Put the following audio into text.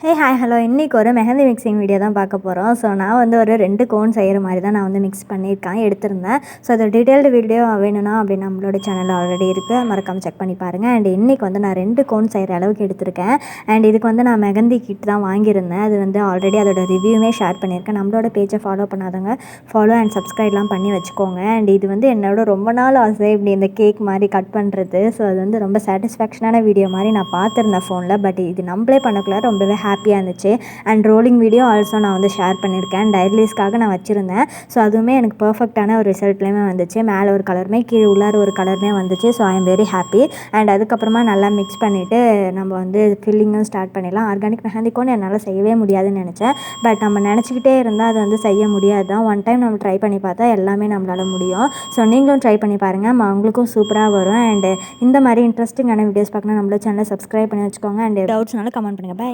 Hi hello இன்றைக்கி ஒரு mehndi mixing video தான் பார்க்க போகிறோம். ஸோ நான் வந்து ஒரு 2 கோன் செய்கிற மாதிரி தான் நான் வந்து மிக்ஸ் பண்ணியிருக்கேன் எடுத்திருந்தேன். ஸோ அது டீட்டெயில்டு வீடியோ வேணும்னா அப்படி நம்மளோட சேனலில் ஆல்ரெடி இருக்குது, மறக்காமல் செக் பண்ணி பாருங்கள். அண்ட் இன்றைக்கி வந்து நான் 2 கோன் செய்கிற அளவுக்கு எடுத்திருக்கேன். அண்ட் இதுக்கு வந்து நான் மெஹந்தி கிட் தான் வாங்கியிருந்தேன். அது வந்து ஆல்ரெடி அதோட ரிவ்யூமே ஷேர் பண்ணியிருக்கேன். நம்மளோட பேஜை ஃபாலோ பண்ணாதவங்க ஃபாலோ அண்ட் சப்ஸ்கிரைப்லாம் பண்ணி வச்சுக்கோங்க. அண்ட் இது வந்து என்னோட ரொம்ப நாள் ஆசை, இப்படி இந்த கேக் மாதிரி கட் பண்ணுறது. ஸோ அது வந்து ரொம்ப சாட்டிஸ்ஃபேக்ஷனான வீடியோ மாதிரி நான் பார்த்துருந்தேன் ஃபோனில். பட் இது நம்மளே பண்ணக்குள்ள ரொம்பவே ஹாப்பியாக இருந்துச்சு. அண்ட் ரோலிங் வீடியோ ஆல்சோ நான் வந்து ஷேர் பண்ணியிருக்கேன். டைரிலீஸ்க்காக நான் வச்சுருந்தேன். ஸோ அதுவுமே எனக்கு பர்ஃபெக்டான ஒரு ரிசல்ட்லேயுமே வந்துச்சு. மேலே ஒரு கலருமே கீழே உள்ளார ஒரு கலருமே வந்துச்சு. So I am very happy. And அதுக்கப்புறமா நல்லா மிக்ஸ் பண்ணிவிட்டு நம்ம வந்து ஃபில்லிங்கும் ஸ்டார்ட் பண்ணிடலாம். ஆர்கானிக் மெஹந்தி கோன் என்னால் செய்யவே முடியாதுன்னு நினச்சேன். பட் நம்ம நினச்சிக்கிட்டே இருந்தால் அது வந்து செய்ய முடியாது தான். ஒன் டைம் நம்ம ட்ரை பண்ணி பார்த்தா எல்லாமே நம்மளால் முடியும். ஸோ நீங்களும் ட்ரை பண்ணி பாருங்கள், உங்களுக்கும் சூப்பராக வரும். அண்ட் இந்த மாதிரி இன்ட்ரெஸ்டிங்கான வீடியோஸ் பார்க்கணும் நம்மளோட சேனலை சப்ஸ்கிரைப் பண்ணி வச்சுக்கோங்க. அண்ட் டவுட்ஸ்னால கமெண்ட் பண்ணுங்கள். பை.